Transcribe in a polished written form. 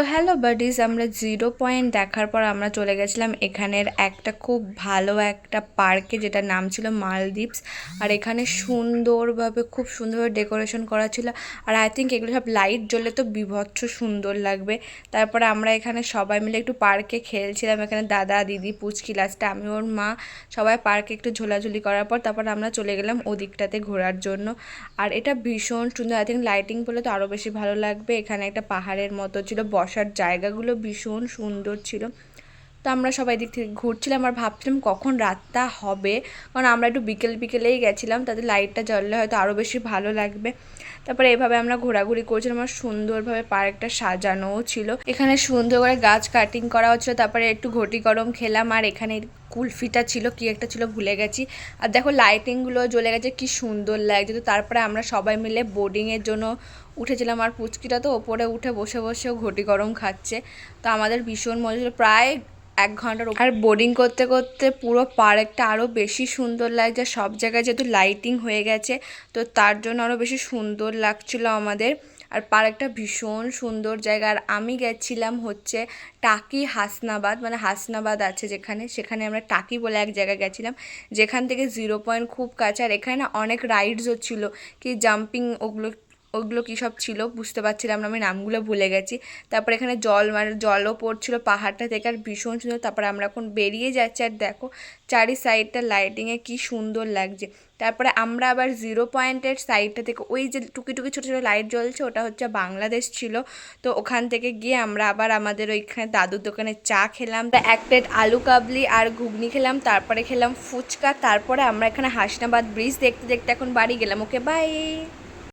তো hello buddies, আমরা zero point দেখার পর আমরা চলে গেছিলাম এখানের একটা খুব ভালো একটা পার্কে, যেটার নাম ছিল মালদ্বীপস। আর এখানে সুন্দরভাবে খুব সুন্দরভাবে ডেকোরেশন করা ছিল। আর আই থিঙ্ক এগুলো সব লাইট জ্বললে তো বীভৎস সুন্দর লাগবে। তারপরে আমরা এখানে সবাই মিলে একটু পার্কে খেলছিলাম। এখানে দাদা, দিদি, পুচকি, লাস্টে আমি, ওর মা, সবাই পার্কে একটু ঝোলাঝুলি করার পর তারপর আমরা চলে গেলাম ওদিকটাতে ঘোরার জন্য। আর এটা ভীষণ সুন্দর। আই থিঙ্ক লাইটিং বলে তো আরও বেশি ভালো লাগবে। এখানে একটা পাহাড়ের মতো ছিল, বসার জায়গাগুলো ভীষণ সুন্দর ছিল। তো আমরা সবাই দিক থেকে ঘুরছিলাম আর ভাবছিলাম কখন রাতটা হবে, কারণ আমরা একটু বিকেলেই গেছিলাম, তাতে লাইটটা জ্বললে হয়তো আরও বেশি ভালো লাগবে। তারপরে এভাবে আমরা ঘোরাঘুরি করছিলাম আর সুন্দরভাবে পার্কটা সাজানোও ছিল। এখানে সুন্দর করে গাছ কাটিং করা হচ্ছিলো। তারপরে একটু ঘটি গরম খেলাম। আর এখানে কুলফিটা ছিল, কি একটা ছিল ভুলে গেছি। আর দেখো লাইটিংগুলো জ্বলে গেছে, কি সুন্দর লাগছে। তো তারপরে আমরা সবাই মিলে বোর্ডিংয়ের জন্য উঠেছিলাম। আর পুচকিটা তো ওপরে উঠে বসে বসেও ঘটি গরম খাচ্ছে। তো আমাদের ভীষণ মজা ছিল, প্রায় 1 ঘন্টার। আর বোর্ডিং করতে করতে পুরো পার্কটা আরও বেশি সুন্দর লাগছে। সব জায়গায় যেহেতু লাইটিং হয়ে গেছে, তো তার জন্য আরও বেশি সুন্দর লাগছিল আমাদের। আর পার্কটা ভীষণ সুন্দর জায়গা। আর আমি গেছিলাম হচ্ছে টাকি হাসনাবাদ, মানে হাসনাবাদ আছে যেখানে, সেখানে আমরা টাকি বলে এক জায়গায় গেছিলাম, যেখান থেকে জিরো পয়েন্ট খুব কাছে। আর এখানে না অনেক রাইডসও ছিল, কি জাম্পিং, ওগুলো কী সব ছিল বুঝতে পারছিলাম না, আমি নামগুলো ভুলে গেছি। তারপর এখানে মানে জলও পড়ছিল পাহাড়টা থেকে, আর ভীষণ সুন্দর। তারপরে আমরা এখন বেরিয়ে যাচ্ছি আর দেখো চারি সাইডটা লাইটিংয়ে কি সুন্দর লাগছে। তারপরে আমরা আবার জিরো পয়েন্টের সাইডটা থেকে ওই যে টুকি টুকি ছোটো ছোটো লাইট জ্বলছে, ওটা হচ্ছে বাংলাদেশ ছিল। তো ওখান থেকে গিয়ে আমরা আবার আমাদের ওইখানে দাদুর দোকানে চা খেলাম, এক প্লেট আলু কাবলি আর ঘুগনি খেলাম, তারপরে খেলাম ফুচকা। তারপরে আমরা এখানে হাসনাবাদ ব্রিজ দেখতে দেখতে এখন বাড়ি গেলাম। Okay bye.